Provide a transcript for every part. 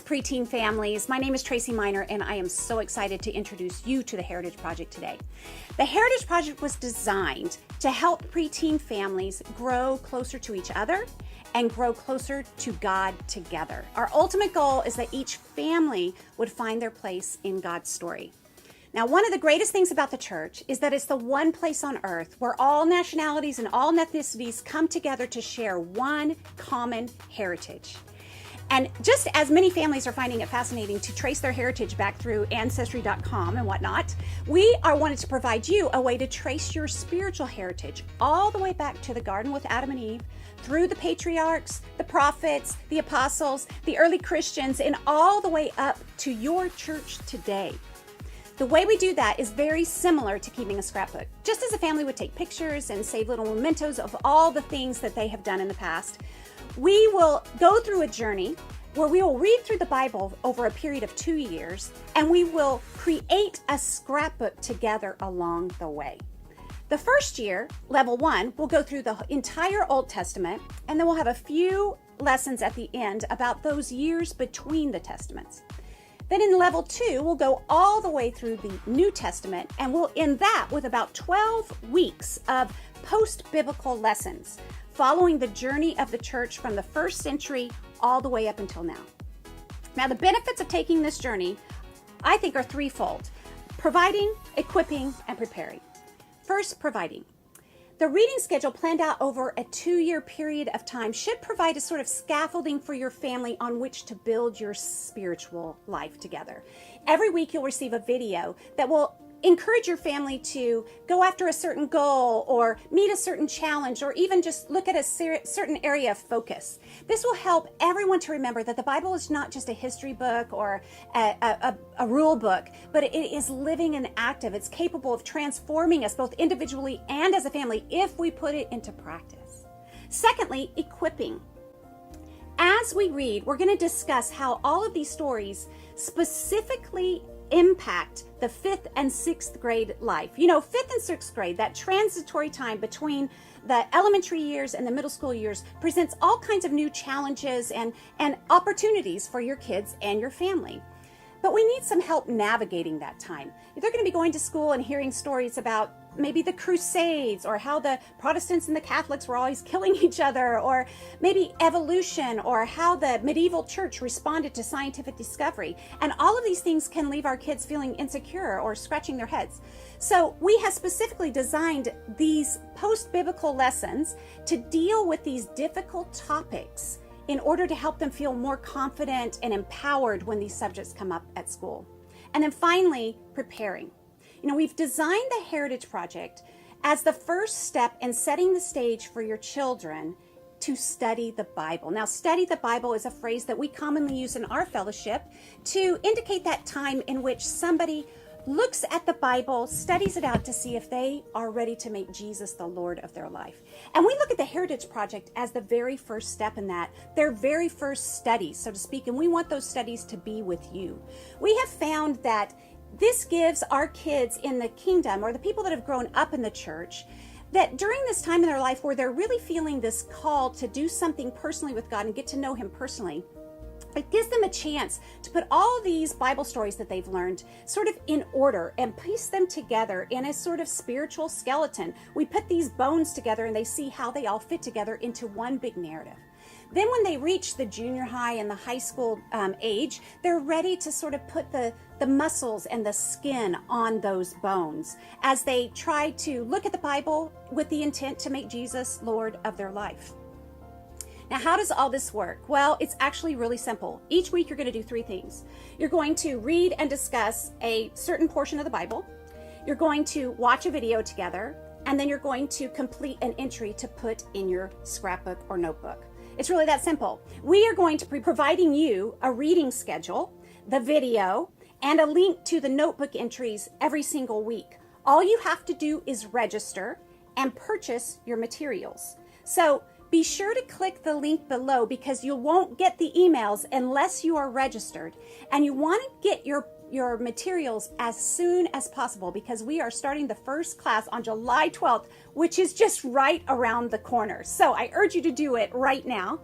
preteen families. My name is Tracy Miner, and I am so excited to introduce you to the Heritage Project today. The Heritage Project was designed to help preteen families grow closer to each other and grow closer to God together. Our ultimate goal is that each family would find their place in God's story. Now, one of the greatest things about the church is that it's the one place on earth where all nationalities and all ethnicities come together to share one common heritage. And just as many families are finding it fascinating to trace their heritage back through Ancestry.com and whatnot, we are wanted to provide you a way to trace your spiritual heritage all the way back to the garden with Adam and Eve, through the patriarchs, the prophets, the apostles, the early Christians, and all the way up to your church today. The way we do that is very similar to keeping a scrapbook. Just as a family would take pictures and save little mementos of all the things that they have done in the past, we will go through a journey where we will read through the Bible over a period of 2 years, and we will create a scrapbook together along the way. The first year, level 1, we'll go through the entire Old Testament, and then we'll have a few lessons at the end about those years between the Testaments. Then in level 2, we'll go all the way through the New Testament, and we'll end that with about 12 weeks of post-biblical lessons, following the journey of the church from the first century all the way up until now. Now, the benefits of taking this journey, I think, are threefold: providing, equipping, and preparing. First, providing. The reading schedule planned out over a 2-year period of time should provide a sort of scaffolding for your family on which to build your spiritual life together. Every week you'll receive a video that will encourage your family to go after a certain goal or meet a certain challenge or even just look at a certain area of focus. This will help everyone to remember that the Bible is not just a history book or a rule book, but it is living and active. It's capable of transforming us both individually and as a family if we put it into practice. Secondly, equipping. As we read, we're going to discuss how all of these stories specifically impact the 5th and 6th grade life. You know, 5th and 6th grade, that transitory time between the elementary years and the middle school years, presents all kinds of new challenges and opportunities for your kids and your family. But we need some help navigating that time. They're going to be going to school and hearing stories about maybe the Crusades, or how the Protestants and the Catholics were always killing each other, or maybe evolution, or how the medieval church responded to scientific discovery. And all of these things can leave our kids feeling insecure or scratching their heads. So we have specifically designed these post-biblical lessons to deal with these difficult topics in order to help them feel more confident and empowered when these subjects come up at school. And then finally, preparing. You know, we've designed the Heritage Project as the first step in setting the stage for your children to study the Bible. Now, study the Bible is a phrase that we commonly use in our fellowship to indicate that time in which somebody looks at the Bible, studies it out to see if they are ready to make Jesus the Lord of their life. And we look at the Heritage Project as the very first step in that, their very first studies, so to speak, and we want those studies to be with you. We have found that this gives our kids in the kingdom, or the people that have grown up in the church, that during this time in their life where they're really feeling this call to do something personally with God and get to know Him personally, it gives them a chance to put all these Bible stories that they've learned sort of in order and piece them together in a sort of spiritual skeleton. We put these bones together and they see how they all fit together into one big narrative. Then when they reach the junior high and the high school age, they're ready to sort of put the muscles and the skin on those bones as they try to look at the Bible with the intent to make Jesus Lord of their life. Now, how does all this work? Well, it's actually really simple. Each week you're going to do 3 things. You're going to read and discuss a certain portion of the Bible. You're going to watch a video together, and then you're going to complete an entry to put in your scrapbook or notebook. It's really that simple. We are going to be providing you a reading schedule, the video, and a link to the notebook entries every single week. All you have to do is register and purchase your materials. So be sure to click the link below because you won't get the emails unless you are registered. And you want to get your materials as soon as possible because we are starting the first class on July 12th, which is just right around the corner. So I urge you to do it right now.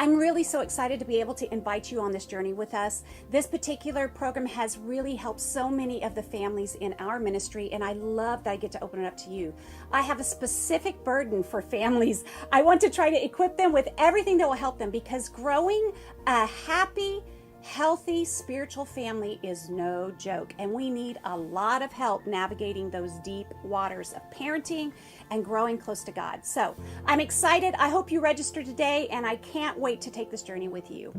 I'm really so excited to be able to invite you on this journey with us. This particular program has really helped so many of the families in our ministry, and I love that I get to open it up to you. I have a specific burden for families. I want to try to equip them with everything that will help them, because growing a happy, healthy spiritual family is no joke, and we need a lot of help navigating those deep waters of parenting and growing close to God. So I'm excited. I hope you register today, and I can't wait to take this journey with you.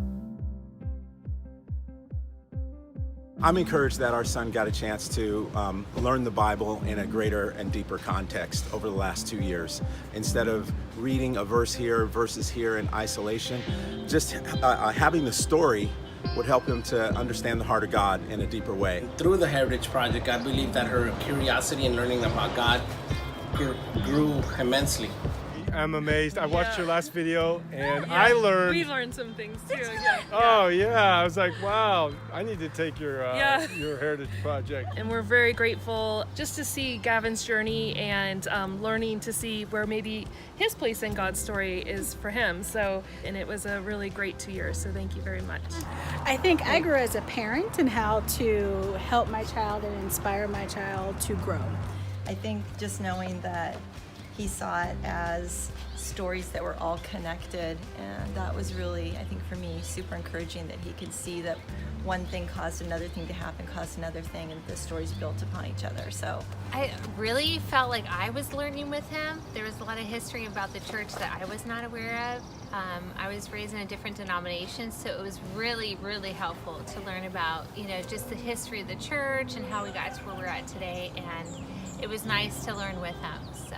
I'm encouraged that our son got a chance to learn the Bible in a greater and deeper context over the last 2 years. Instead of reading a verse here, verses here in isolation, just having the story would help him to understand the heart of God in a deeper way. Through the Heritage Project, I believe that her curiosity in learning about God grew immensely. I'm amazed. I watched your last video and I learned. We learned some things too. Yeah. Oh yeah, I was like, wow, I need to take your Heritage Project. And we're very grateful just to see Gavin's journey and learning to see where maybe his place in God's story is for him. So, and it was a really great 2 years. So thank you very much. I think I grew as a parent in how to help my child and inspire my child to grow. I think just knowing that he saw it as stories that were all connected, and that was really, I think for me, super encouraging, that he could see that one thing caused another thing to happen, caused another thing, and the stories built upon each other. So I really felt like I was learning with him. There was a lot of history about the church that I was not aware of. I was raised in a different denomination, so it was really, really helpful to learn about, just the history of the church and how we got to where we're at today, and it was nice to learn with him. So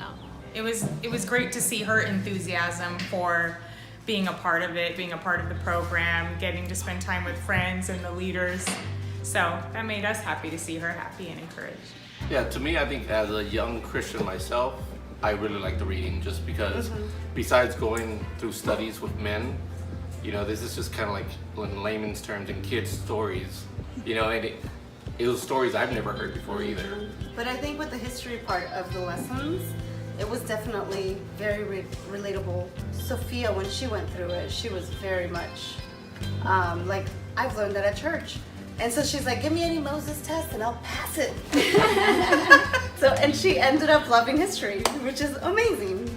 it was great to see her enthusiasm for being a part of it, being a part of the program, getting to spend time with friends and the leaders. So that made us happy to see her happy and encouraged. Yeah, to me, I think as a young Christian myself, I really like the reading, just because besides going through studies with men, this is just kind of like, in layman's terms, and kids' stories, and it was stories I've never heard before either. But I think with the history part of the lessons, it was definitely very relatable. Sophia, when she went through it, she was very much like, I've learned that at church. And so she's like, give me any Moses test and I'll pass it. And she ended up loving history, which is amazing.